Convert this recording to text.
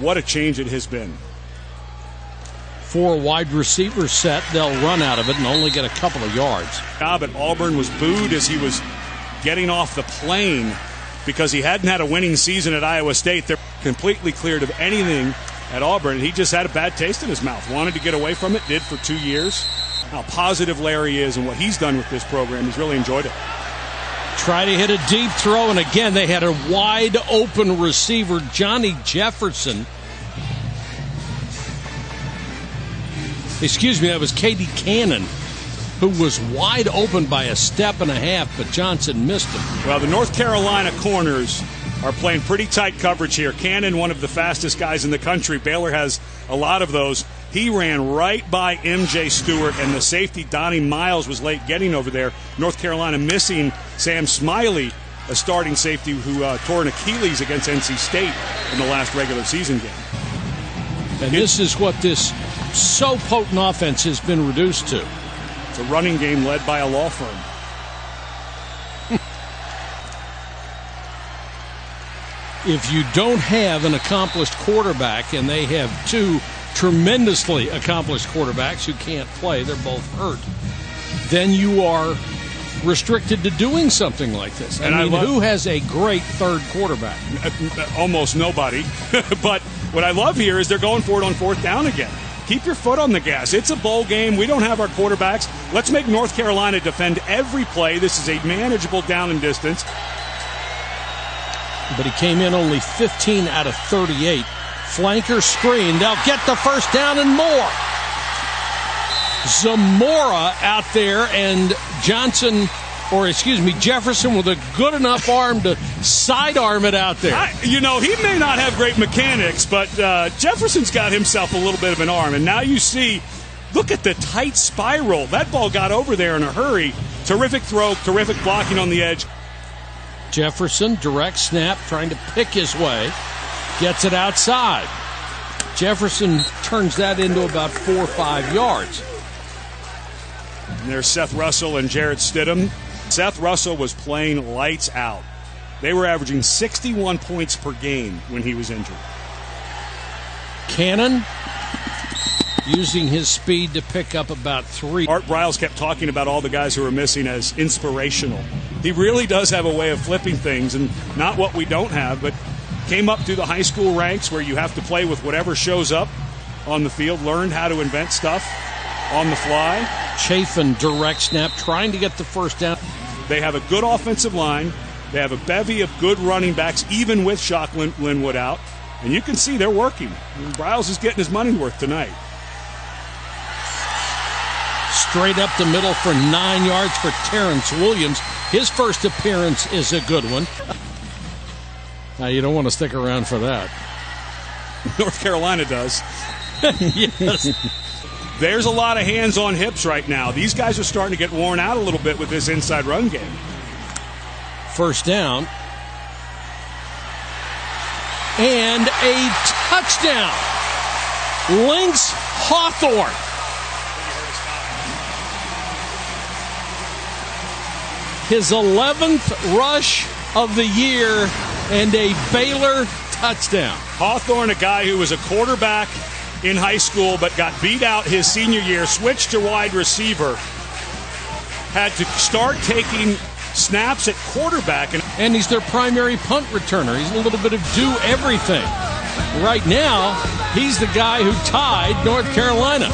what a change it has been. 4 wide receiver set. They'll run out of it and only get a couple of yards. But Auburn was booed as he was getting off the plane because he hadn't had a winning season at Iowa State. They're completely cleared of anything at Auburn. He just had a bad taste in his mouth. Wanted to get away from it. Did for 2 years. How positive Larry is and what he's done with this program. He's really enjoyed it. Try to hit a deep throw, and again they had a wide open receiver, Johnny Jefferson. Excuse me, that was Katie Cannon, who was wide open by a step and a half, but Johnson missed him. Well, the North Carolina corners are playing pretty tight coverage here. Cannon, one of the fastest guys in the country. Baylor has a lot of those. He ran right by M.J. Stewart, and the safety, Donnie Miles, was late getting over there. North Carolina missing Sam Smiley, a starting safety who tore an Achilles against NC State in the last regular season game. And this is what this so potent offense has been reduced to. It's a running game led by a law firm. If you don't have an accomplished quarterback, and they have 2 tremendously accomplished quarterbacks who can't play, they're both hurt, then you are restricted to doing something like this. I mean, who has a great third quarterback? Almost nobody. But what I love here is they're going for it on 4th down again. Keep your foot on the gas. It's a bowl game. We don't have our quarterbacks. Let's make North Carolina defend every play. This is a manageable down and distance. But he came in only 15 out of 38. Flanker screen. They'll get the first down and more. Zamora out there, and Jefferson with a good enough arm to sidearm it out there. He may not have great mechanics, but Jefferson's got himself a little bit of an arm. And now you see, look at the tight spiral. That ball got over there in a hurry. Terrific throw, terrific blocking on the edge. Jefferson, direct snap, trying to pick his way. Gets it outside. Jefferson turns that into about 4 or 5 yards. And there's Seth Russell and Jarrett Stidham. Seth Russell was playing lights out. They were averaging 61 points per game when he was injured. Cannon using his speed to pick up about 3. Art Briles kept talking about all the guys who were missing as inspirational. He really does have a way of flipping things, and not what we don't have, but came up through the high school ranks where you have to play with whatever shows up on the field, learned how to invent stuff on the fly. Chafin, direct snap, trying to get the first down. They have a good offensive line. They have a bevy of good running backs, even with Shock Linwood out. And you can see they're working. Briles is getting his money worth tonight. Straight up the middle for 9 yards for Terrence Williams. His first appearance is a good one. Now, you don't want to stick around for that. North Carolina does. Yes. There's a lot of hands on hips right now. These guys are starting to get worn out a little bit with this inside run game. First down. And a touchdown. Lynx Hawthorne. His 11th rush of the year and a Baylor touchdown. Hawthorne, a guy who was a quarterback in high school but got beat out his senior year, switched to wide receiver, had to start taking snaps at quarterback. And he's their primary punt returner. He's a little bit of do everything. Right now, he's the guy who tied North Carolina.